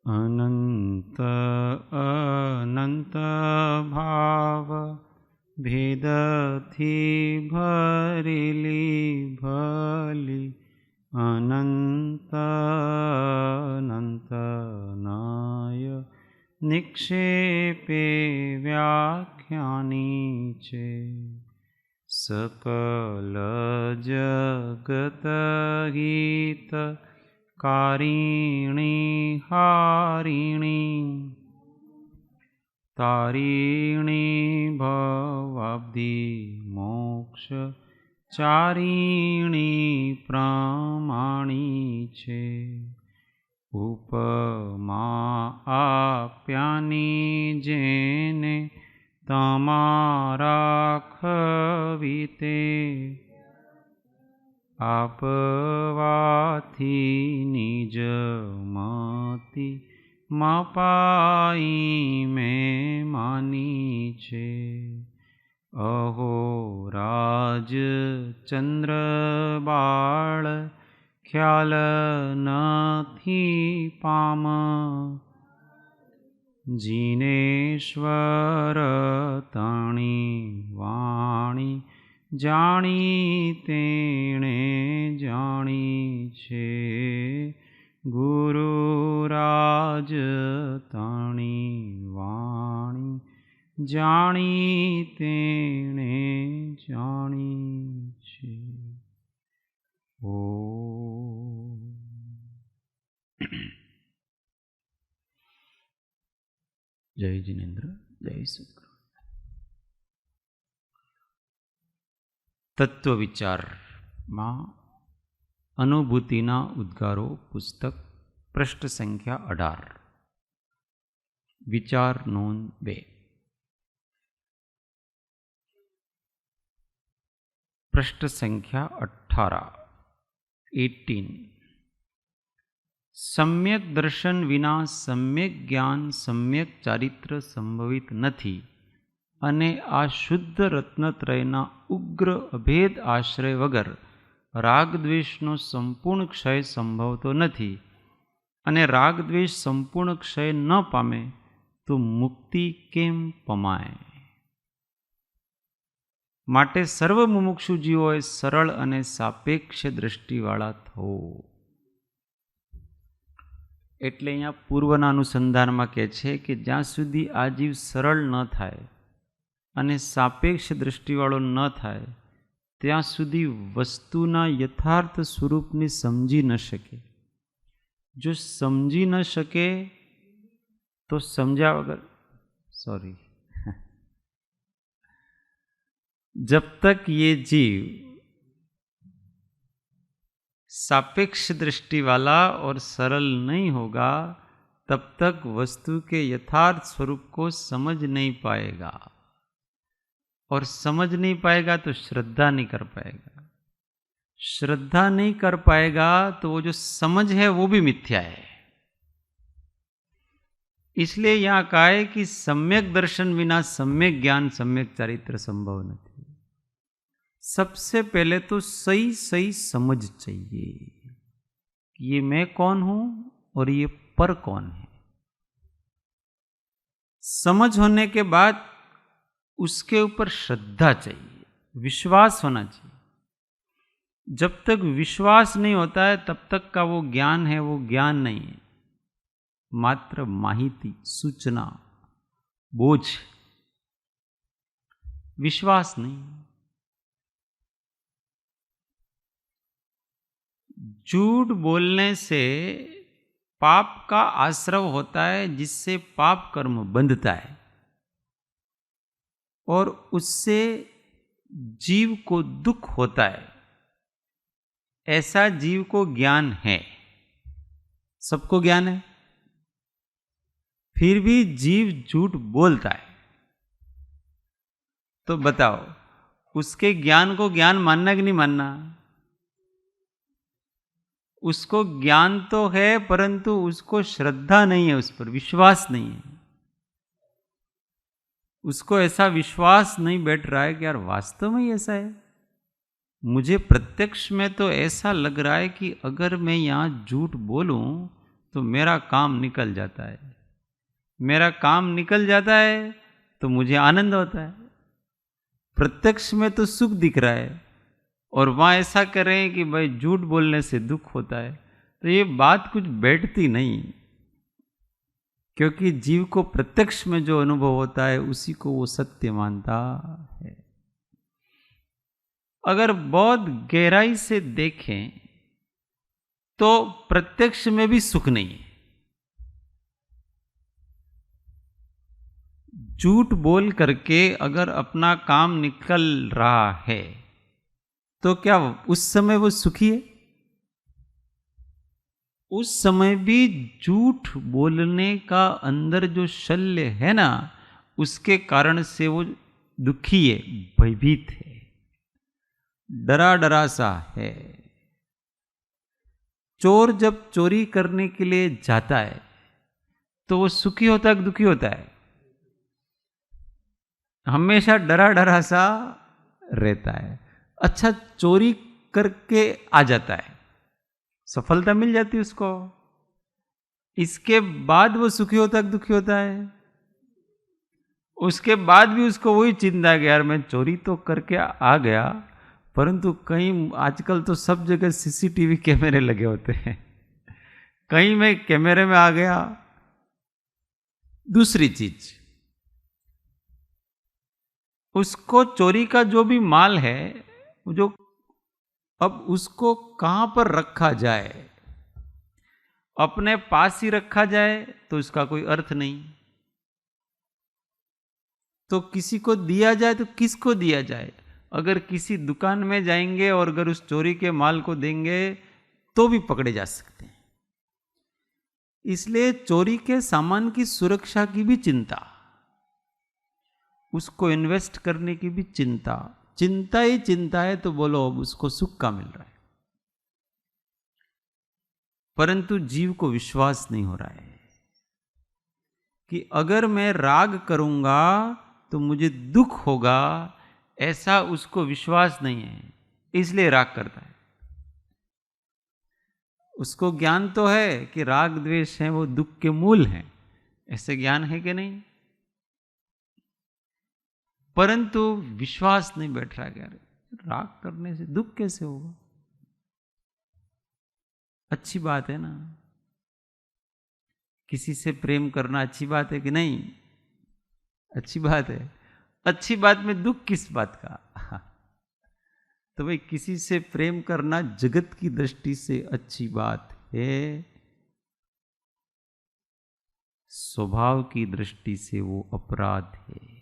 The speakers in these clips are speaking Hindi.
अनंत अनंत भाव भेदथी भरेली भली अनंत अनंत नाय निक्षेपे व्याख्यानी छे। सकल जगत हित कारिणी हारिणी तारिणी भवाब्धि मोक्ष चारिणी प्रमाणी छे। उपमा आप्यानी जेने तमारा खविते आपवाथी निज मति मपाई में मानी छे। अहो राज चंद्र बाळ ख्याल नथी पाम जिनेश्वर तणी वाणी जाणी तेणे जाणी छे। गुरुराज तणी वाणी जाणी तेणे जाणी छे। ओ जय जिनेन्द्र, जय सद्गुरु। तत्व विचार में अनुभूतिना उद्गारो पुस्तक पृष्ठ संख्या 18 विचार नोंध 2। पृष्ठ संख्या 18 सम्यक दर्शन विना सम्यक ज्ञान सम्यक चारित्र संभवित नहीं अने आ शुद्ध रत्नत्रयना उग्र अभेद आश्रय वगर रागद्वेषनो संपूर्ण क्षय संभवतो नहीं अने रागद्वेष संपूर्ण क्षय न पामे तो मुक्ति केम पमाय। माटे सर्व मुमुक्षु जीवोए सरल अने सापेक्ष दृष्टिवाळा थवो। एटले अहींया पूर्वना अनुसंधानमां कहे छे कि ज्यां सुधी आ जीव सरल न थाय अने सापेक्ष दृष्टिवाळो न थाय त्यां सुधी वस्तुना यथार्थ स्वरूपने समझी न शके। जो समझी न शके तो समझ्या वगर जब तक ये जीव सापेक्ष दृष्टि वाला और सरल नहीं होगा तब तक वस्तु के यथार्थ स्वरूप को समझ नहीं पाएगा, और समझ नहीं पाएगा तो श्रद्धा नहीं कर पाएगा। श्रद्धा नहीं कर पाएगा तो वो जो समझ है वो भी मिथ्या है। इसलिए यहां कहा है कि सम्यक दर्शन बिना सम्यक ज्ञान सम्यक चरित्र संभव नहीं। सबसे पहले तो सही सही समझ चाहिए कि ये मैं कौन हूं और ये पर कौन है। समझ होने के बाद उसके ऊपर श्रद्धा चाहिए, विश्वास होना चाहिए। जब तक विश्वास नहीं होता है तब तक का वो ज्ञान है वो ज्ञान नहीं है, मात्र माहिती सूचना बोझ, विश्वास नहीं। झूठ बोलने से पाप का आश्रव होता है जिससे पाप कर्म बंधता है और उससे जीव को दुख होता है। ऐसा जीव को ज्ञान है, सबको ज्ञान है, फिर भी जीव झूठ बोलता है। तो बताओ उसके ज्ञान को ज्ञान मानना कि नहीं मानना? उसको ज्ञान तो है परंतु उसको श्रद्धा नहीं है, उस पर विश्वास नहीं है। उसको ऐसा विश्वास नहीं बैठ रहा है कि यार वास्तव में ही ऐसा है। मुझे प्रत्यक्ष में तो ऐसा लग रहा है कि अगर मैं यहाँ झूठ बोलूं तो मेरा काम निकल जाता है, मेरा काम निकल जाता है तो मुझे आनंद होता है। प्रत्यक्ष में तो सुख दिख रहा है और वहाँ ऐसा कर रहे हैं कि भाई झूठ बोलने से दुख होता है। तो ये बात कुछ बैठती नहीं, क्योंकि जीव को प्रत्यक्ष में जो अनुभव होता है उसी को वो सत्य मानता है। अगर बहुत गहराई से देखें तो प्रत्यक्ष में भी सुख नहीं है। झूठ बोल करके अगर अपना काम निकल रहा है तो क्या उस समय वो सुखी है? उस समय भी झूठ बोलने का अंदर जो शल्य है ना, उसके कारण से वो दुखी है, भयभीत है, डरा डरा सा है। चोर जब चोरी करने के लिए जाता है तो वो सुखी होता है कि दुखी होता है? हमेशा डरा डरा सा रहता है। अच्छा, चोरी करके आ जाता है, सफलता मिल जाती है उसको, इसके बाद वो सुखी होता है कि दुखी होता है? उसके बाद भी उसको वही चिंता है कि यार मैं चोरी तो करके आ गया, परंतु कहीं आजकल तो सब जगह सीसीटीवी कैमरे लगे होते हैं, कहीं मैं कैमरे में आ गया। दूसरी चीज, उसको चोरी का जो भी माल है, जो अब उसको कहां पर रखा जाए, अपने पास ही रखा जाए तो इसका कोई अर्थ नहीं, तो किसी को दिया जाए तो किसको दिया जाए? अगर किसी दुकान में जाएंगे और अगर उस चोरी के माल को देंगे तो भी पकड़े जा सकते हैं। इसलिए चोरी के सामान की सुरक्षा की भी चिंता, उसको इन्वेस्ट करने की भी चिंता, चिंता ही चिंता है। तो बोलो अब उसको सुख का मिल रहा है, परंतु जीव को विश्वास नहीं हो रहा है कि अगर मैं राग करूंगा तो मुझे दुख होगा, ऐसा उसको विश्वास नहीं है, इसलिए राग करता है। उसको ज्ञान तो है कि राग द्वेष है वो दुख के मूल हैं, ऐसे ज्ञान है कि नहीं? परंतु विश्वास नहीं बैठ रहा, यार राग करने से दुख कैसे होगा? अच्छी बात है ना, किसी से प्रेम करना अच्छी बात है कि नहीं? अच्छी बात है। अच्छी बात में दुख किस बात का? तो भाई किसी से प्रेम करना जगत की दृष्टि से अच्छी बात है, स्वभाव की दृष्टि से वो अपराध है।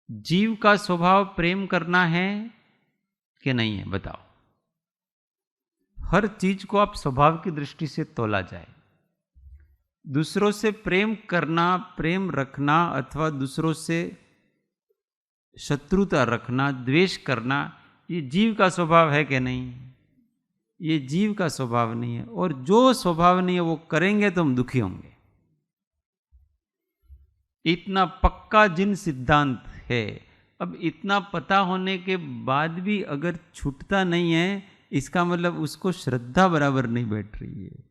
जीव का स्वभाव प्रेम करना है कि नहीं है? बताओ। हर चीज को आप स्वभाव की दृष्टि से तोला जाए, दूसरों से प्रेम करना, प्रेम रखना अथवा दूसरों से शत्रुता रखना, द्वेष करना, ये जीव का स्वभाव है कि नहीं? ये जीव का स्वभाव नहीं है। और जो स्वभाव नहीं है वो करेंगे तो हम दुखी होंगे। इतना पक्का जिन सिद्धांत है, अब इतना पता होने के बाद भी अगर छूटता नहीं है, इसका मतलब उसको श्रद्धा बराबर नहीं बैठ रही है,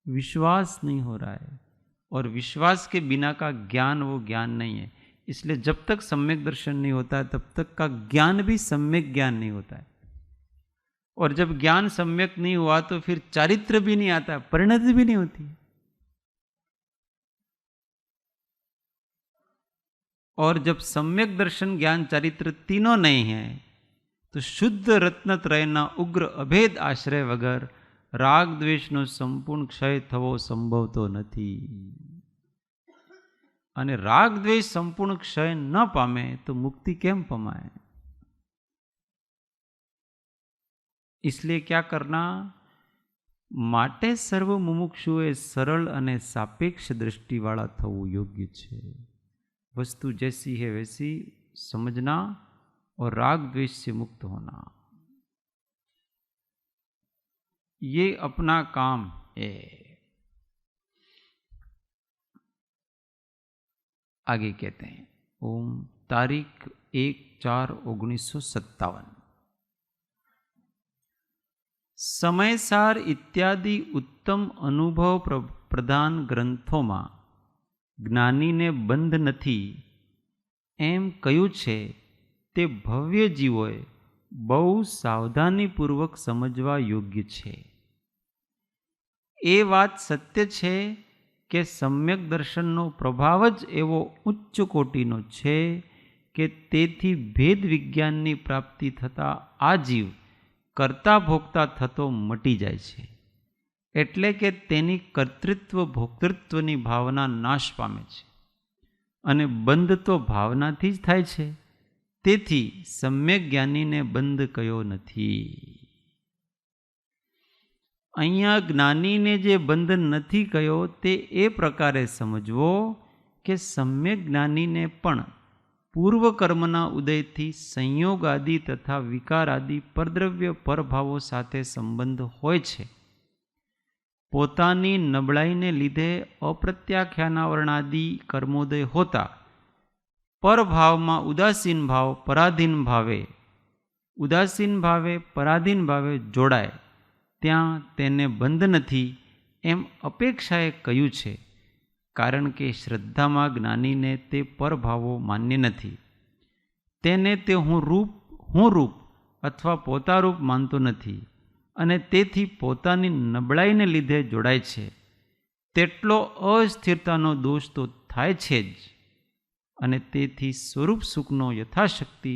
विश्वास नहीं हो रहा है। और विश्वास के बिना का ज्ञान वो ज्ञान नहीं है। इसलिए जब तक सम्यक दर्शन नहीं होता है तब तक का ज्ञान भी सम्यक ज्ञान नहीं होता है। और जब ज्ञान सम्यक नहीं हुआ तो फिर चारित्र भी नहीं आता, परिणति भी नहीं होती। और जब सम्यक दर्शन ज्ञान चारित्र तीनों नहीं है तो शुद्ध रत्नत्रयना उग्र अभेद आश्रय वगर राग द्वेषનો સંપૂર્ણ ક્ષય થવો સંભવ તો નથી। અને રાગ દ્વેષ સંપૂર્ણ ક્ષય ન પામે તો મુક્તિ કેમ પમાય? इसलिए क्या करना? માટે સર્વ મુમુક્ષુએ સરળ અને સાપેક્ષ દૃષ્ટિવાળા થવું યોગ્ય છે। वस्तु जैसी है वैसी समझना और राग द्वेष से मुक्त होना, ये अपना काम है। आगे कहते हैं। ओम। तारीख 1/4/1957। समयसार इत्यादि उत्तम अनुभव प्रदान ग्रंथों જ્ઞાનીને બંધ નથી એમ કહ્યું છે તે ભવ્ય જીવોએ બહુ સાવધાનીપૂર્વક સમજવા યોગ્ય છે. એ વાત સત્ય છે કે સમ્યક દર્શનનો પ્રભાવ જ એવો ઉચ્ચ કોટીનો છે કે તેથી ભેદ વિજ્ઞાનની પ્રાપ્તિ થતાં આ જીવ કર્તા ભોગતા થતો મટી જાય છે. એટલે કે તેની કર્તૃત્વ ભોક્તૃત્વની ભાવના નાશ પામે છે અને બંધ તો ભાવનાથી જ થાય છે. તેથી સમ્યક જ્ઞાનીને બંધ કયો નથી. અહીંયા જ્ઞાનીને જે બંધન નથી કયો તે એ પ્રકારે સમજવો કે સમ્યક જ્ઞાનીને પણ પૂર્વકર્મના ઉદયથી સંયોગ આદિ તથા વિકાર આદિ પરદ્રવ્ય પરભાવો સાથે સંબંધ હોય છે. પોતાની નબળાઈને લીધે અપ્રત્યાખ્યાનાવરણાદિ કર્મોદય હોતા પરભાવમાં ઉદાસીન ભાવે પરાધીન ભાવે જોડાય ત્યાં તેને બંધ નથી એમ અપેક્ષાએ કહ્યું છે. કારણ કે શ્રદ્ધામાં જ્ઞાનીને તે પરભાવો માન્ય નથી. તેને તે હું રૂપ અથવા પોતારૂપ માનતો નથી અને તેથી પોતાની નબળાઈને લીધે જોડાય છે. તેટલો અસ્થિરતાનો દોષ તો થાય છે જ અને તેથી સ્વરૂપ સુખનો યથાશક્તિ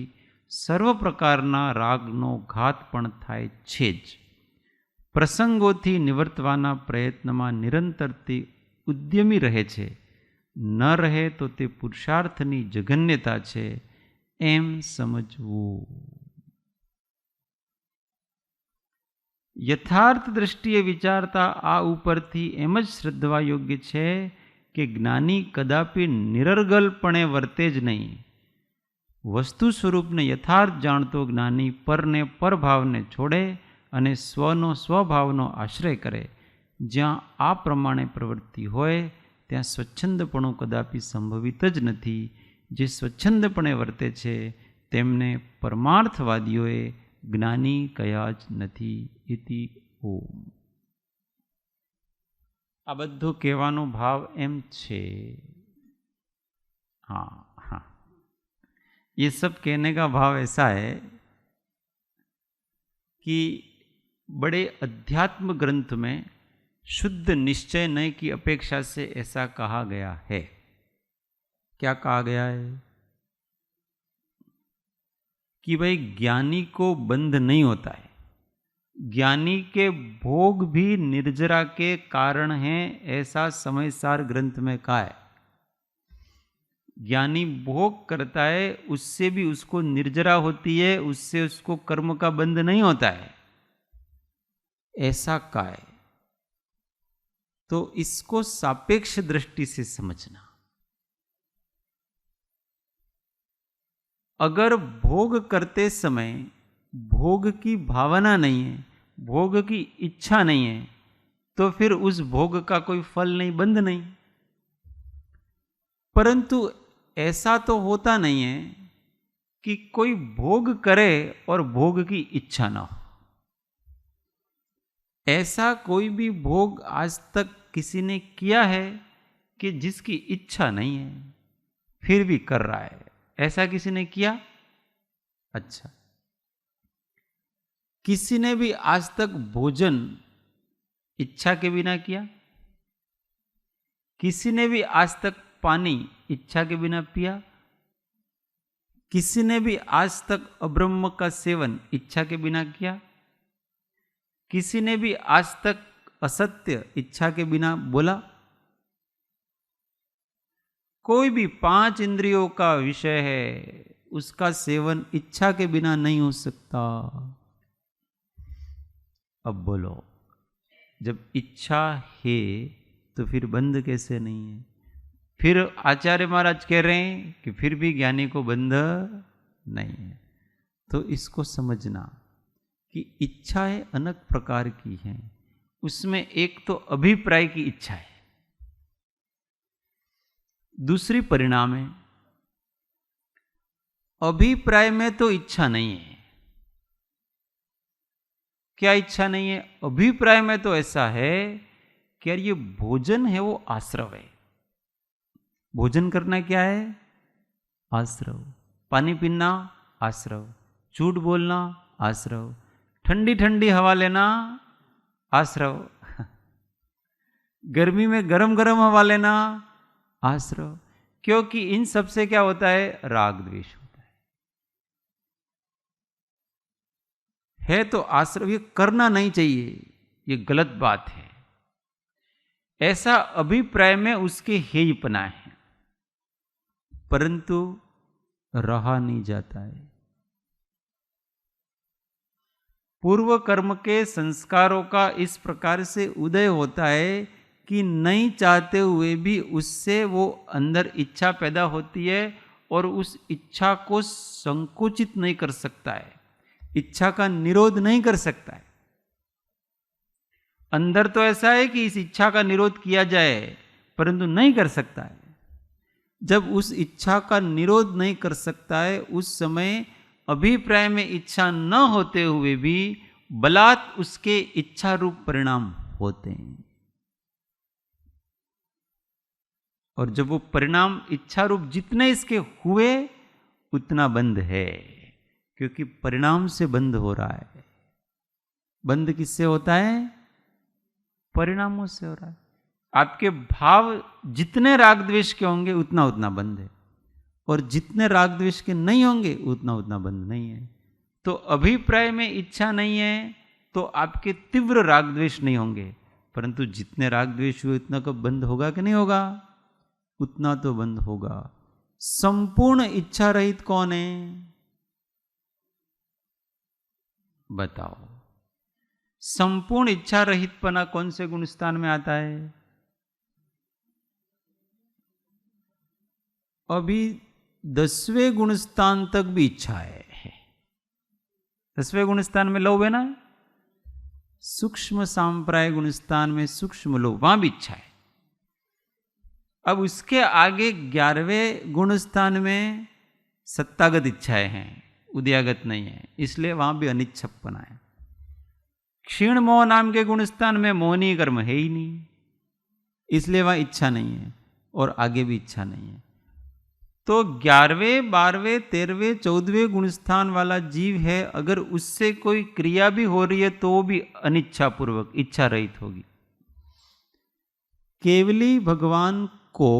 સર્વ પ્રકારના રાગનો ઘાત પણ થાય છે જ. પ્રસંગોથી નિવર્તવાના પ્રયત્નમાં નિરંતરથી ઉદ્યમી રહે છે. ન રહે તો તે પુરુષાર્થની જઘન્યતા છે એમ સમજવું. યથાર્થ દૃષ્ટિએ વિચારતા આ ઉપરથી એમ જ શ્રદ્ધવા યોગ્ય છે કે જ્ઞાની કદાપી નિરર્ગલપણે વર્તે જ નહીં. વસ્તુ સ્વરૂપને યથાર્થ જાણતો જ્ઞાની પરને પરભાવને છોડે અને સ્વનો સ્વભાવનો આશ્રય કરે. જ્યાં આ પ્રમાણે પ્રવૃત્તિ હોય ત્યાં સ્વચ્છંદપણું કદાપી સંભવિત જ નથી. જે સ્વચ્છંદપણે વર્તે છે તેમને પરમાર્થવાદીઓએ જ્ઞાની કયા જ નથી. ઇતિ ઓમ. આ બધું કહેવાનો ભાવ એમ છે, हाँ, ये सब कहने का भाव ऐसा है कि बड़े अध्यात्म ग्रंथ में शुद्ध निश्चय नय की अपेक्षा से ऐसा कहा गया है. क्या कहा गया है कि भाई ज्ञानी को बंध नहीं होता है. ज्ञानी के भोग भी निर्जरा के कारण हैं, ऐसा समयसार ग्रंथ में कहा है. ज्ञानी भोग करता है उससे भी उसको निर्जरा होती है, उससे उसको कर्म का बंध नहीं होता है, ऐसा कहा है. तो इसको सापेक्ष दृष्टि से समझना. अगर भोग करते समय भोग की भावना नहीं है, भोग की इच्छा नहीं है, तो फिर उस भोग का कोई फल नहीं, बंध नहीं. परंतु ऐसा तो होता नहीं है कि कोई भोग करे और भोग की इच्छा ना हो. ऐसा कोई भी भोग आज तक किसी ने किया है कि जिसकी इच्छा नहीं है फिर भी कर रहा है? ऐसा किसी ने किया? अच्छा. किसी ने भी आज तक भोजन इच्छा के बिना किया? किसी ने भी आज तक पानी इच्छा के बिना पिया? किसी ने भी आज तक अब्रह्म का सेवन इच्छा के बिना किया? किसी ने भी आज तक असत्य इच्छा के बिना बोला? कोई भी 5 इंद्रियों का विषय है, उसका सेवन इच्छा के बिना नहीं हो सकता. अब बोलो, जब इच्छा है तो फिर बंध कैसे नहीं है? फिर आचार्य महाराज कह रहे हैं कि फिर भी ज्ञानी को बंध नहीं है. तो इसको समझना कि इच्छाएं अनेक प्रकार की हैं. उसमें एक तो अभिप्राय की इच्छा है. दूसरी परिणाम है, अभिप्राय में तो इच्छा नहीं है। क्या इच्छा नहीं है? अभिप्राय में तो ऐसा है कि यार ये भोजन है वो आश्रव है। भोजन करना क्या है? आश्रव। पानी पीना आश्रव, झूठ बोलना आश्रव, ठंडी ठंडी हवा लेना आश्रव, गर्मी में गरम गरम हवा लेना आश्रव। क्योंकि इन सब से क्या होता है? राग द्वेष होता है तो आश्रव। ये करना नहीं चाहिए, ये गलत बात है, ऐसा अभिप्राय में उसके हेयपना है, परंतु रहा नहीं जाता है। पूर्व कर्म के संस्कारों का इस प्रकार से उदय होता है कि नहीं चाहते हुए भी उससे वो अंदर इच्छा पैदा होती है और उस इच्छा को संकुचित नहीं कर सकता है, इच्छा का निरोध नहीं कर सकता है। अंदर तो ऐसा है कि इस इच्छा का निरोध किया जाए, परंतु नहीं कर सकता है। जब उस इच्छा का निरोध नहीं कर सकता है, उस समय अभिप्राय में इच्छा न होते हुए भी बलात् उसके इच्छा रूप परिणाम होते हैं। और जब वो परिणाम इच्छा रूप जितने इसके हुए उतना बंध है, क्योंकि परिणाम से बंध हो रहा है। बंध किससे होता है? परिणामों से हो रहा है। आपके भाव जितने राग द्वेष के होंगे उतना उतना बंध है, और जितने राग द्वेष के नहीं होंगे उतना उतना बंध नहीं है। तो अभिप्राय में इच्छा नहीं है तो आपके तीव्र राग द्वेष नहीं होंगे, परंतु जितने राग द्वेष हुए उतना का बंध होगा कि नहीं होगा? उतना तो बंध होगा। संपूर्ण इच्छा रहित कौन है? बताओ। संपूर्ण इच्छा रहितपना कौन से गुण स्थान में आता है? अभी 10वें गुण स्थान तक भी इच्छा है। 10वें गुण स्थान में लोभ है ना, सूक्ष्म सांप्राय गुण स्थान में सूक्ष्म लोभ, वहां भी इच्छा है। अब उसके आगे 11वें गुण स्थान में सत्तागत इच्छाएं हैं, उदयागत नहीं है, इसलिए वहां भी अनिच्छपना है। क्षीण मोह नाम के गुण स्थान में मोहनीय कर्म है ही नहीं, इसलिए वहां इच्छा नहीं है, और आगे भी इच्छा नहीं है। तो 11वें 12वें 13वें 14वें गुणस्थान वाला जीव है, अगर उससे कोई क्रिया भी हो रही है तो वो भी अनिच्छा पूर्वक, इच्छा रहित होगी। केवली भगवान को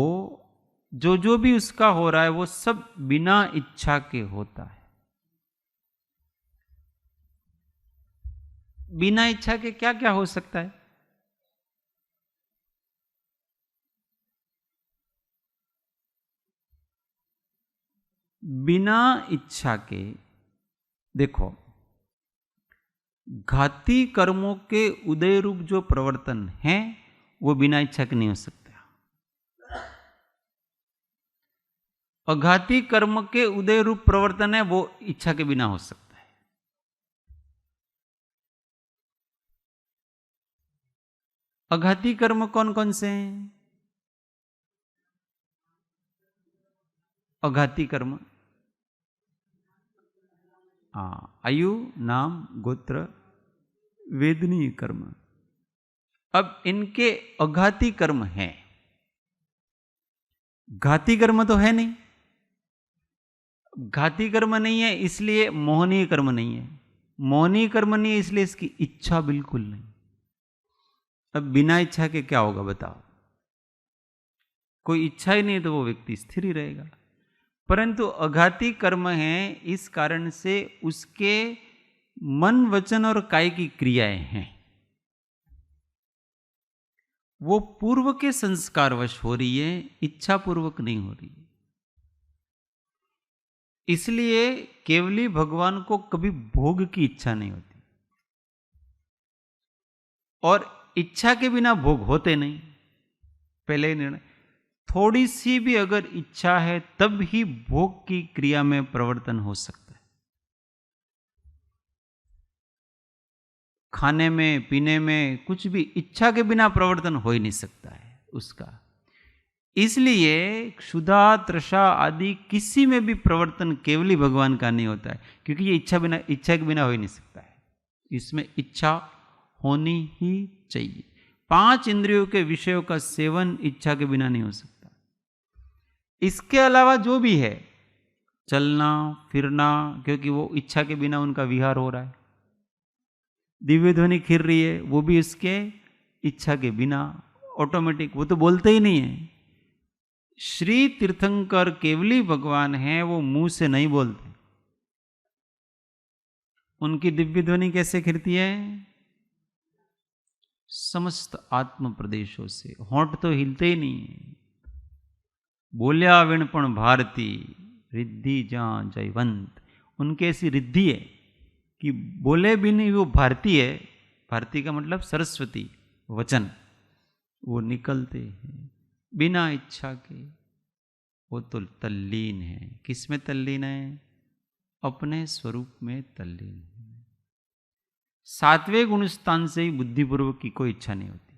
जो भी उसका हो रहा है वो सब बिना इच्छा के होता है। बिना इच्छा के क्या क्या हो सकता है? बिना इच्छा के देखो, घाती कर्मों के उदय रूप जो प्रवर्तन है वो बिना इच्छा के नहीं हो सकता। अघाती कर्म के उदय रूप प्रवर्तन है वो इच्छा के बिना हो सकता है। अघाती कर्म कौन कौन से हैं? अघाती कर्म आयु, नाम, गोत्र, वेदनीय कर्म। अब इनके अघाती कर्म हैं, घाती कर्म तो है नहीं। घाती कर्म नहीं है इसलिए मोहनीय कर्म नहीं है, मोहनीय कर्म नहीं है इसलिए इसकी इच्छा बिल्कुल नहीं। अब बिना इच्छा के क्या होगा बताओ? कोई इच्छा ही नहीं है तो वो व्यक्ति स्थिर ही रहेगा। परंतु अघाती कर्म है, इस कारण से उसके मन, वचन और काय की क्रियाएं हैं वो पूर्व के संस्कारवश हो रही है, इच्छा पूर्वक नहीं हो रही है। इसलिए केवली भगवान को कभी भोग की इच्छा नहीं होती, और इच्छा के बिना भोग होते नहीं। पहले ही निर्णय, थोड़ी सी भी अगर इच्छा है तब ही भोग की क्रिया में प्रवर्तन हो सकता है। खाने में, पीने में कुछ भी इच्छा के बिना प्रवर्तन हो ही नहीं सकता है उसका। इसलिए क्षुधा तृषा आदि किसी में भी प्रवर्तन केवली भगवान का नहीं होता है, क्योंकि ये इच्छा के बिना हो ही नहीं सकता है। इसमें इच्छा होनी ही चाहिए। 5 इंद्रियों के विषयों का सेवन इच्छा के बिना नहीं हो सकता। इसके अलावा जो भी है, चलना फिरना, क्योंकि वो इच्छा के बिना उनका विहार हो रहा है। दिव्य ध्वनि खिर रही है, वो भी उसके इच्छा के बिना ऑटोमेटिक, वो तो बोलते ही नहीं है। श्री तीर्थंकर केवली भगवान हैं, वो मुंह से नहीं बोलते। उनकी दिव्य ध्वनि कैसे खिरती है? समस्त आत्म प्रदेशों से। होंठ तो हिलते ही नहीं है। बोलिया विणपण भारती रिद्धि जहां जयवंत, उनकी ऐसी रिद्धि है कि बोले भी नहीं वो भारती है। भारती का मतलब सरस्वती वचन, वो निकलते हैं बिना इच्छा के। वो तो तल्लीन है। किस में तल्लीन है? अपने स्वरूप में तल्लीन है। 7वें गुण स्थान से ही बुद्धिपूर्वक की कोई इच्छा नहीं होती।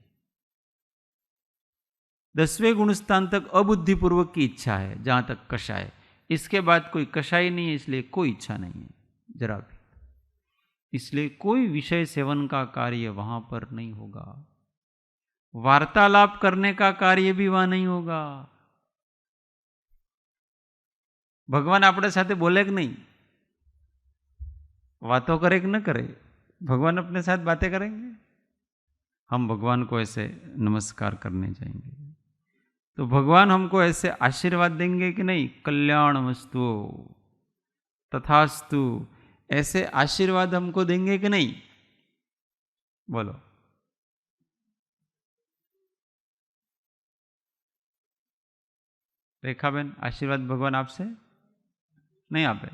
10वें गुण स्थान तक अबुद्धिपूर्वक की इच्छा है, जहां तक कषाय। इसके बाद कोई कषाय नहीं है, इसलिए कोई इच्छा नहीं है जरा भी। इसलिए कोई विषय सेवन का कार्य वहां पर नहीं होगा। वार्तालाप करने का कार्य भी वहां नहीं होगा। भगवान अपने साथे बोले कि नहीं? बातों करे कि न करे? भगवान अपने साथ बातें करेंगे। हम भगवान को ऐसे नमस्कार करने जाएंगे तो भगवान हमको ऐसे आशीर्वाद देंगे कि नहीं? कल्याणमस्तु तथास्तु, ऐसे आशीर्वाद हमको देंगे कि नहीं? बोलो। રેખાબેન, આશીર્વાદ ભગવાન આપશે? નહીં આપે?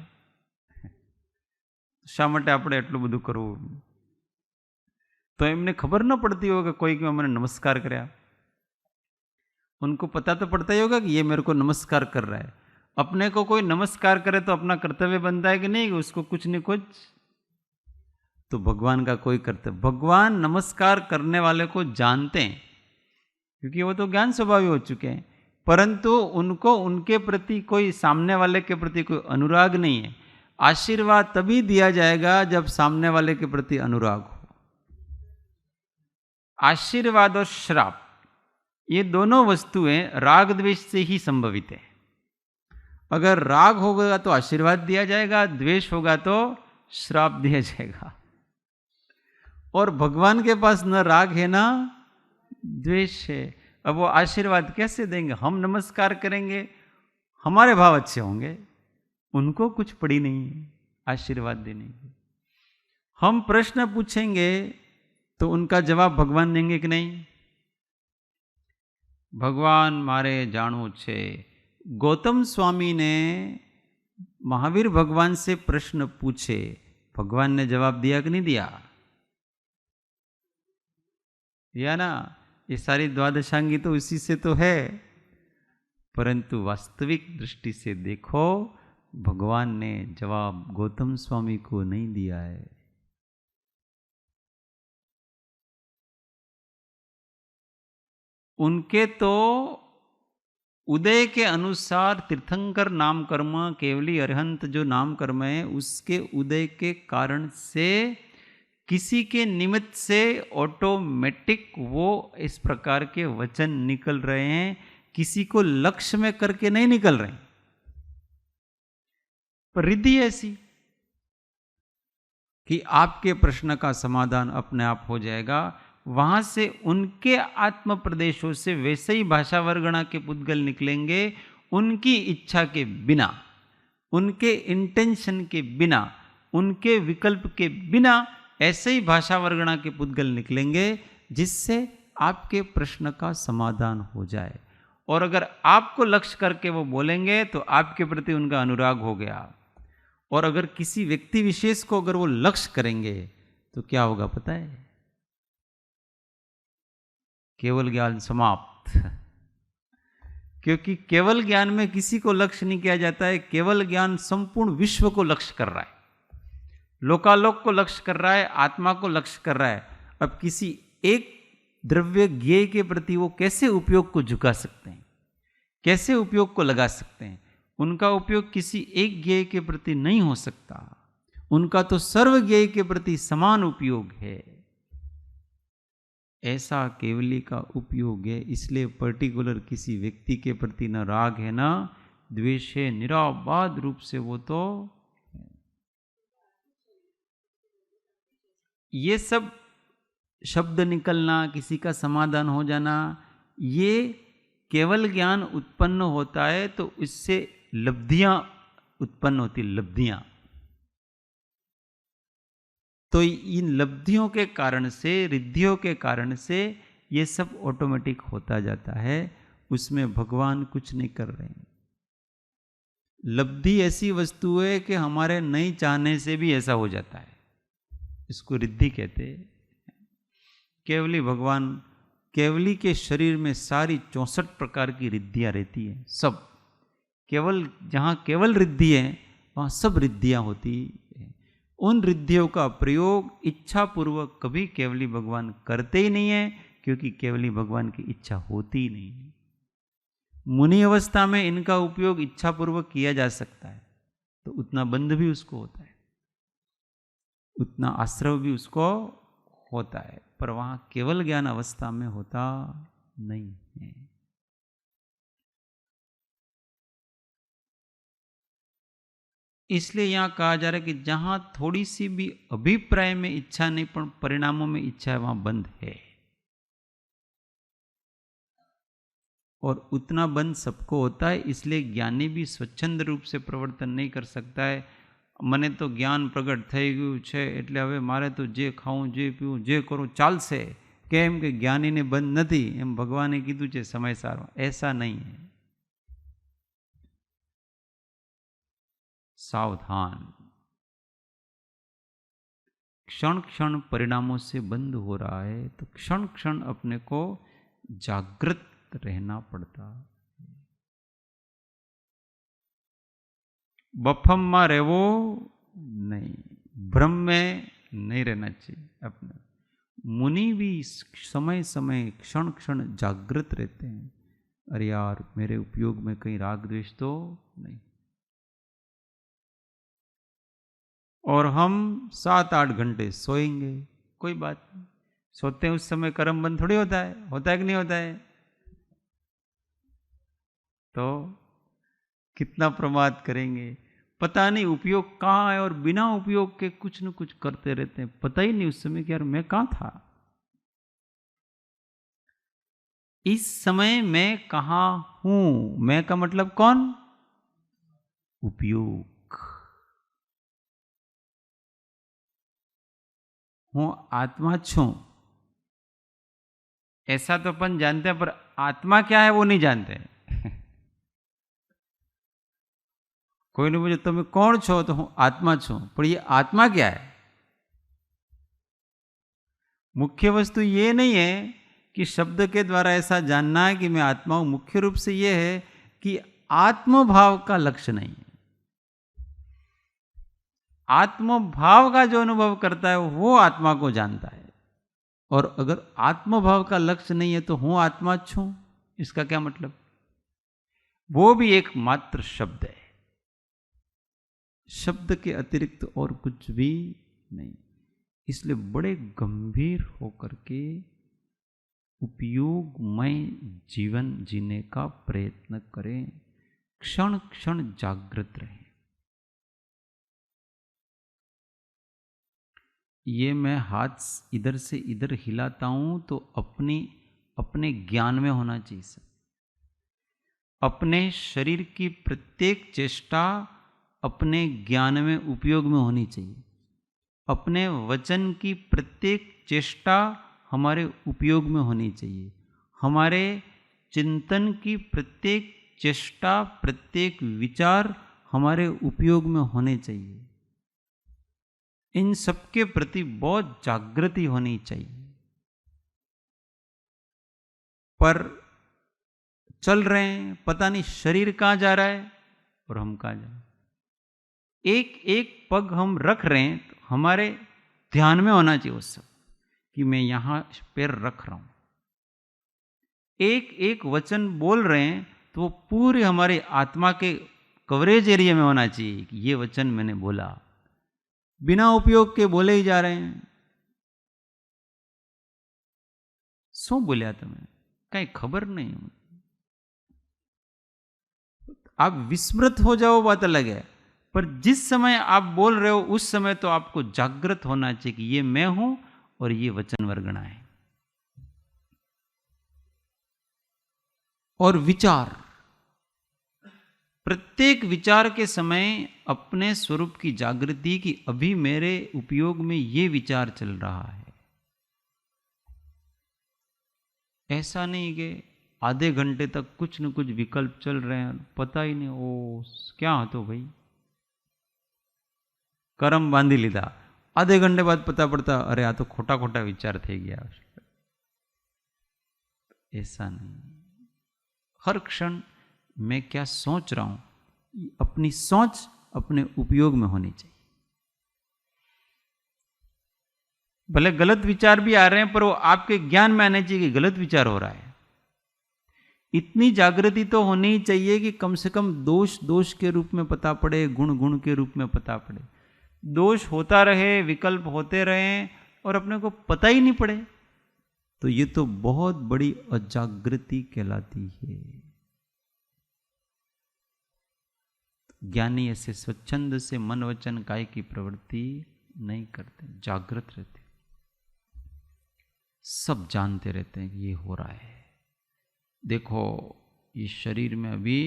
શા માટે આપણે એટલું બધું કરવું? तो એમને खबर न पड़ती होगा कोई कि मैंने नमस्कार कराया। उनको पता तो पड़ता ही होगा कि ये मेरे को नमस्कार कर रहा है। अपने को कोई नमस्कार करे तो अपना कर्तव्य बनता है कि नहीं, उसको कुछ नहीं कुछ। तो भगवान का कोई कर्तव्य, भगवान नमस्कार करने वाले को जानते हैं, क्योंकि वो तो ज्ञान स्वभावी हो चुके हैं। परंतु उनको उनके प्रति कोई, सामने वाले के प्रति कोई अनुराग नहीं है। आशीर्वाद तभी दिया जाएगा जब सामने वाले के प्रति अनुराग हो। आशीर्वाद और श्राप, ये दोनों वस्तुएं राग द्वेष से ही संभवित है। अगर राग होगा तो आशीर्वाद दिया जाएगा, द्वेष होगा तो श्राप दिया जाएगा। और भगवान के पास न राग है ना द्वेष है। अब वो आशीर्वाद कैसे देंगे? हम नमस्कार करेंगे, हमारे भाव अच्छे होंगे, उनको कुछ पड़ी नहीं है आशीर्वाद देने की। हम प्रश्न पूछेंगे तो उनका जवाब भगवान देंगे कि नहीं? भगवान मारे जाणू छे। गौतम स्वामी ने महावीर भगवान से प्रश्न पूछे, भगवान ने जवाब दिया कि नहीं दिया? दिया ना। ये सारी द्वादशांगी तो इसी से तो है। परंतु वास्तविक दृष्टि से देखो, भगवान ने जवाब गौतम स्वामी को नहीं दिया है। उनके तो उदय के अनुसार तीर्थंकर नाम कर्म, केवली अरहंत जो नाम कर्म है, उसके उदय के कारण से किसी के निमित्त से ऑटोमेटिक वो इस प्रकार के वचन निकल रहे हैं, किसी को लक्ष्य में करके नहीं निकल रहे। पर रिद्धि ऐसी कि आपके प्रश्न का समाधान अपने आप हो जाएगा। वहां से उनके आत्म प्रदेशों से वैसे ही भाषा वर्गणा के पुद्गल निकलेंगे, उनकी इच्छा के बिना, उनके इंटेंशन के बिना, उनके विकल्प के बिना ऐसे ही भाषा वर्गणा के पुद्गल निकलेंगे, जिससे आपके प्रश्न का समाधान हो जाए। और अगर आपको लक्ष्य करके वो बोलेंगे तो आपके प्रति उनका अनुराग हो गया। और अगर किसी व्यक्ति विशेष को अगर वो लक्ष्य करेंगे तो क्या होगा पता है? केवल ज्ञान समाप्त। क्योंकि केवल ज्ञान में किसी को लक्ष्य नहीं किया जाता है। केवल ज्ञान संपूर्ण विश्व को लक्ष्य कर रहा है, लोकालोक को लक्ष्य कर रहा है, आत्मा को लक्ष्य कर रहा है। अब किसी एक द्रव्य ज्ञेय के प्रति वो कैसे उपयोग को झुका सकते हैं? कैसे उपयोग को लगा सकते हैं। उनका उपयोग किसी एक ज्ञेय के प्रति नहीं हो सकता, उनका तो सर्व ज्ञेय के प्रति समान उपयोग है। ऐसा केवली का उपयोग है। इसलिए पर्टिकुलर किसी व्यक्ति के प्रति न राग है न द्वेष है, निराबाद रूप से वो तो ये सब शब्द निकलना, किसी का समाधान हो जाना, ये केवल ज्ञान उत्पन्न होता है तो इससे लब्धियां उत्पन्न होती, लब्धियां। तो इन लब्धियों के कारण से, रिद्धियों के कारण से ये सब ऑटोमेटिक होता जाता है, उसमें भगवान कुछ नहीं कर रहे हैं। लब्धि ऐसी वस्तु है कि हमारे नहीं चाहने से भी ऐसा हो जाता है, इसको रिद्धि कहते हैं। केवली भगवान, केवली के शरीर में सारी 64 प्रकार की रिद्धियां रहती है, सब केवल, जहाँ केवल रिद्धि है वहाँ सब रिद्धियां होती है। उन रिद्धियों का प्रयोग इच्छा पूर्वक कभी केवली भगवान करते ही नहीं है, क्योंकि केवली भगवान की इच्छा होती ही नहीं है। मुनि अवस्था में इनका उपयोग इच्छा पूर्वक किया जा सकता है, तो उतना बंध भी उसको होता है, उतना आश्रव भी उसको होता है, पर वहां केवल ज्ञान अवस्था में होता नहीं है। इसलिए यहां कहा जा रहा है कि जहां थोड़ी सी भी अभिप्राय में इच्छा नहीं पर परिणामों में इच्छा है, वहां बंध है। और उतना बंध सबको होता है, इसलिए ज्ञानी भी स्वच्छंद रूप से प्रवर्तन नहीं कर सकता है। મને તો જ્ઞાન પ્રગટ થઈ ગયું છે એટલે હવે મારે તો જે ખાવું, જે પીવું, જે કરું ચાલશે, કેમ કે જ્ઞાનીને બંધ નથી, એમ ભગવાને કીધું છે સમયસાર। ऐसा नहीं है। सावधान, क्षण क्षण परिणामों से बंद हो रहा है, तो क्षण क्षण अपने को जागृत रहना पड़ता। बफम में रहवो नहीं, भ्रम में नहीं रहना चाहिए अपने। मुनि भी समय समय क्षण क्षण जागृत रहते हैं, अरे यार मेरे उपयोग में कहीं राग द्वेष तो नहीं। और हम 7-8 घंटे सोएंगे, कोई बात नहीं, सोते हैं उस समय कर्म बंद थोड़ी होता है कि नहीं होता है। तो कितना प्रमाद करेंगे, पता नहीं उपयोग कहाँ है, और बिना उपयोग के कुछ न कुछ करते रहते हैं, पता ही नहीं उस समय कि यार मैं कहाँ था, इस समय मैं कहाँ हूं। मैं का मतलब कौन? उपयोग। हूं आत्मा छू, ऐसा तो अपन जानते हैं, पर आत्मा क्या है वो नहीं जानते। कोई नहीं पूछे तुम्हें कौन छो, तो हूं आत्मा छू, पर ये आत्मा क्या है? मुख्य वस्तु ये नहीं है कि शब्द के द्वारा ऐसा जानना है कि मैं आत्मा हूं। मुख्य रूप से यह है कि आत्मभाव का लक्ष्य नहीं है। आत्मभाव का जो अनुभव करता है वो आत्मा को जानता है। और अगर आत्मभाव का लक्ष्य नहीं है तो हूं आत्मा छू, इसका क्या मतलब? वो भी एक मात्र शब्द है, शब्द के अतिरिक्त और कुछ भी नहीं। इसलिए बड़े गंभीर होकर के उपयोगमय जीवन जीने का प्रयत्न करें, क्षण क्षण जागृत रहें। ये मैं हाथ इधर से इधर हिलाता हूं तो अपने ज्ञान में होना चाहिए सब। अपने शरीर की प्रत्येक चेष्टा अपने ज्ञान में उपयोग में होनी चाहिए। अपने वचन की प्रत्येक चेष्टा हमारे उपयोग में होनी चाहिए। हमारे चिंतन की प्रत्येक चेष्टा, प्रत्येक विचार हमारे उपयोग में होने चाहिए। इन सबके प्रति बहुत जागृति होनी चाहिए। पर चल रहे हैं, पता नहीं शरीर कहाँ जा रहा है और हम कहाँ जा रहे हैं। एक एक पग हम रख रहे हैं तो हमारे ध्यान में होना चाहिए वो सब, कि मैं यहां पैर रख रहा हूं। एक एक वचन बोल रहे हैं तो वो पूरे हमारे आत्मा के कवरेज एरिया में होना चाहिए कि ये वचन मैंने बोला, बिना उपयोग के बोले ही जा रहे हैं। શું બોલ્યા તમે? કઈ खबर नहीं। आप विस्मृत हो जाओ बात अलग है, पर जिस समय आप बोल रहे हो उस समय तो आपको जागृत होना चाहिए कि ये मैं हूं और ये वचन वर्गणा है। और विचार, प्रत्येक विचार के समय अपने स्वरूप की जागृति की अभी मेरे उपयोग में ये विचार चल रहा है। ऐसा नहीं कि आधे घंटे तक कुछ न कुछ विकल्प चल रहे हैं, पता ही नहीं ओ क्या હતો भाई, करम बांधी लीधा, आधे घंटे बाद पता पड़ता अरे आ तो खोटा खोटा विचार थे गया। ऐसा नहीं, हर क्षण मैं क्या सोच रहा हूं, अपनी सोच अपने उपयोग में होनी चाहिए। भले गलत विचार भी आ रहे हैं पर वो आपके ज्ञान में आना चाहिए कि गलत विचार हो रहा है। इतनी जागृति तो होनी ही चाहिए कि कम से कम दोष दोष के रूप में पता पड़े, गुण गुण के रूप में पता पड़े। दोष होता रहे, विकल्प होते रहे और अपने को पता ही नहीं पड़े, तो ये तो बहुत बड़ी अजागृति कहलाती है। ज्ञानी ऐसे स्वच्छंद से मन वचन काय की प्रवृत्ति नहीं करते, जागृत रहते, सब जानते रहते हैं कि ये हो रहा है। देखो इस शरीर में अभी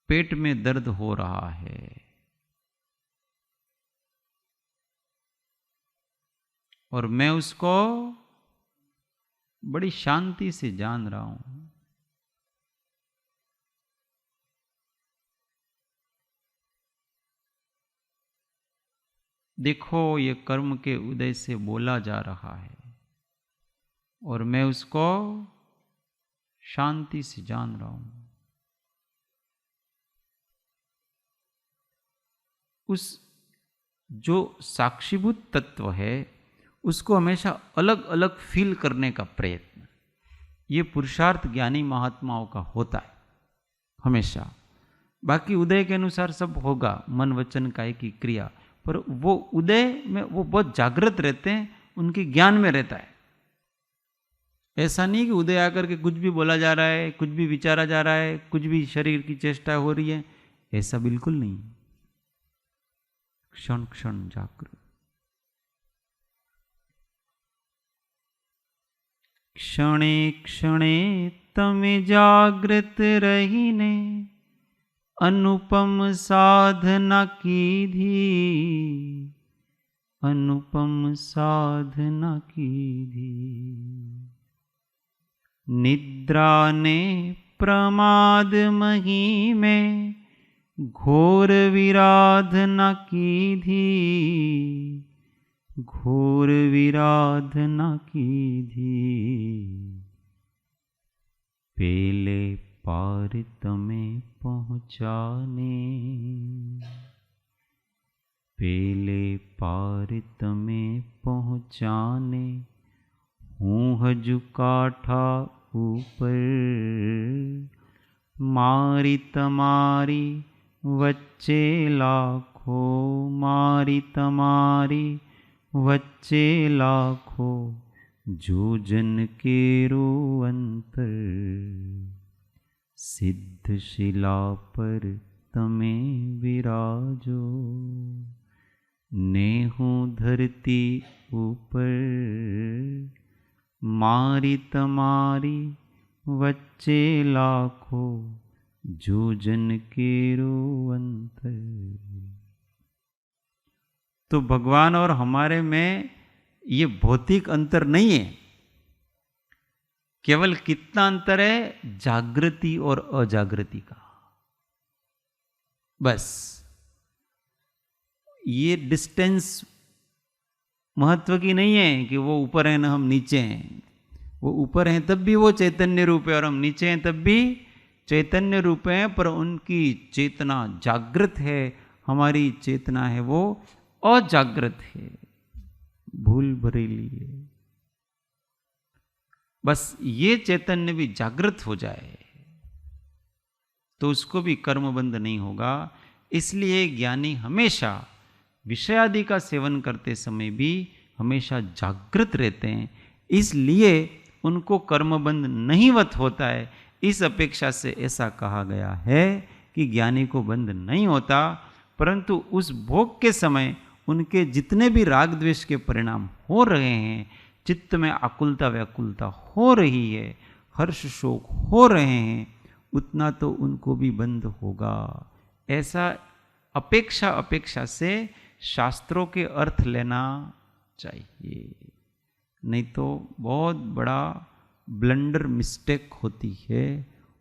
पेट में दर्द हो रहा है, और मैं उसको बड़ी शांति से जान रहा हूं। देखो ये कर्म के उदय से बोला जा रहा है और मैं उसको शांति से जान रहा हूं। उस जो साक्षीभूत तत्व है उसको हमेशा अलग अलग फील करने का प्रयत्न, ये पुरुषार्थ ज्ञानी महात्माओं का होता है हमेशा। बाकी उदय के अनुसार सब होगा, मन वचन काय की क्रिया, पर वो उदय में वो बहुत जागृत रहते हैं, उनके ज्ञान में रहता है। ऐसा नहीं कि उदय आकर के कुछ भी बोला जा रहा है, कुछ भी विचारा जा रहा है, कुछ भी शरीर की चेष्टा हो रही है, ऐसा बिल्कुल नहीं। क्षण क्षण जागृत, क्षणे क्षणे तमे जागृत रहीने अनुपम साधना कीधी, अनुपम साधना कीधी। निद्रा ने प्रमाद मही में घोर विराधना कीधी, घोर विराधना कीधी। पेले पार तमे पहुँचाने, पेले पार तमे पहुँचाने, हूँ हजू काठा ऊपर, मारी तमारी वच्चे लाखो, मारी तमारी वच्चे लाखो, जो जन केरो अंतर, सिद्ध शिला पर तमे विराजो, नेहू धरती ऊपर, मारी तमारी वच्चे लाखो, जो जन केरो अंतर। तो भगवान और हमारे में ये भौतिक अंतर नहीं है, केवल कितना अंतर है, जागृति और अजागृति का, बस। ये डिस्टेंस महत्व की नहीं है कि वो ऊपर है ना हम नीचे हैं। वो ऊपर हैं तब भी वो चैतन्य रूप है और हम नीचे हैं तब भी चैतन्य रूप है, पर उनकी चेतना जागृत है, हमारी चेतना है वो अजागृत है, भूल भरेली है। बस ये चैतन्य भी जागृत हो जाए, तो उसको भी कर्मबंध नहीं होगा। इसलिए ज्ञानी हमेशा विषय आदि का सेवन करते समय भी हमेशा जागृत रहते हैं, इसलिए उनको कर्मबंध नहींवत होता है। इस अपेक्षा से ऐसा कहा गया है कि ज्ञानी को बंध नहीं होता, परंतु उस भोग के समय उनके जितने भी राग द्वेष के परिणाम हो रहे हैं, चित्त में आकुलता व्याकुलता हो रही है, हर्ष शोक हो रहे हैं, उतना तो उनको भी बंध होगा। ऐसा अपेक्षा से शास्त्रों के अर्थ लेना चाहिए, नहीं तो बहुत बड़ा ब्लंडर मिस्टेक होती है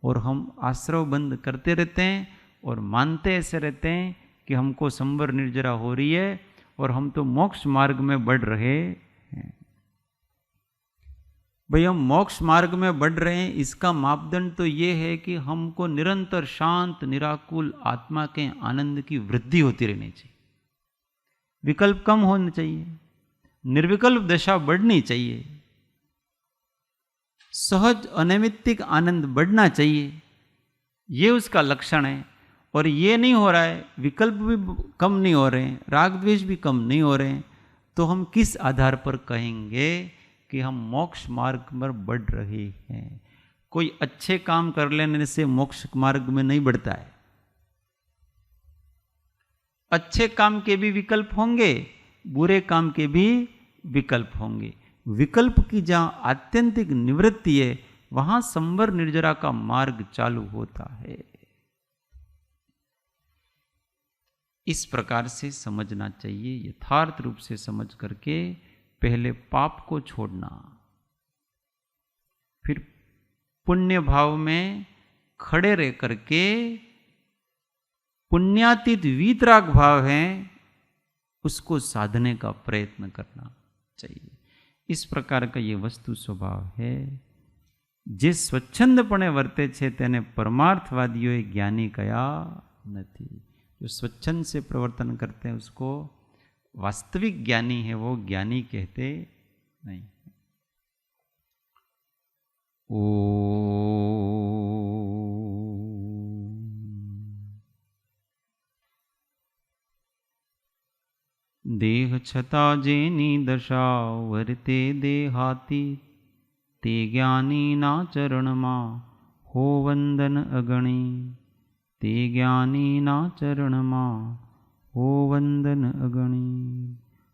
और हम आश्रव बंद करते रहते हैं और मानते ऐसे रहते हैं कि हमको संवर निर्जरा हो रही है और हम तो मोक्ष मार्ग में बढ़ रहे हैं। भाई हम मोक्ष मार्ग में बढ़ रहे हैं, इसका मापदंड तो ये है कि हमको निरंतर शांत निराकुल आत्मा के आनंद की वृद्धि होती रहनी चाहिए, विकल्प कम होना चाहिए, निर्विकल्प दशा बढ़नी चाहिए, सहज अनैमित्तिक आनंद बढ़ना चाहिए, ये उसका लक्षण है। और ये नहीं हो रहा है, विकल्प भी कम नहीं हो रहे हैं, राग द्वेष भी कम नहीं हो रहे हैं, तो हम किस आधार पर कहेंगे कि हम मोक्ष मार्ग पर बढ़ रहे हैं? कोई अच्छे काम कर लेने से मोक्ष मार्ग में नहीं बढ़ता है। अच्छे काम के भी विकल्प होंगे, बुरे काम के भी विकल्प होंगे। विकल्प की जहां आत्यंतिक निवृत्ति है, वहां संवर निर्जरा का मार्ग चालू होता है। इस प्रकार से समझना चाहिए, यथार्थ रूप से समझ करके पहले पाप को छोड़ना, फिर पुण्य भाव में खड़े रह करके पुण्यातीत वीतराग भाव है उसको साधने का प्रयत्न करना चाहिए। इस प्रकार का ये वस्तु स्वभाव है। जे स्वच्छंदपणे वर्ते छे तेने परमार्थवादीओए ज्ञानी कया नथी। जो स्वच्छंद से प्रवर्तन करते हैं उसको वास्तविक ज्ञानी है, वो ज्ञानी कहते नहीं। ओ देह छता जेनी दशा वर्ते देहाती, ते ज्ञानी ना चरण मा हो वंदन अगणी। ते ज्ञानी ना चरण मा हो वंदन अगणी।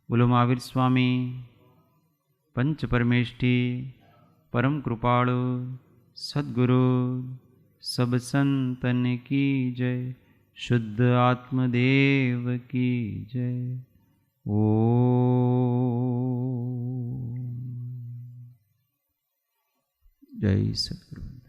बोलो महावीर स्वामी पंच परमेष्ठी परम कृपाळु सद्गुरु सब संतन की जय। शुद्ध आत्मदेव की जय। ओ जय सद्गुरु।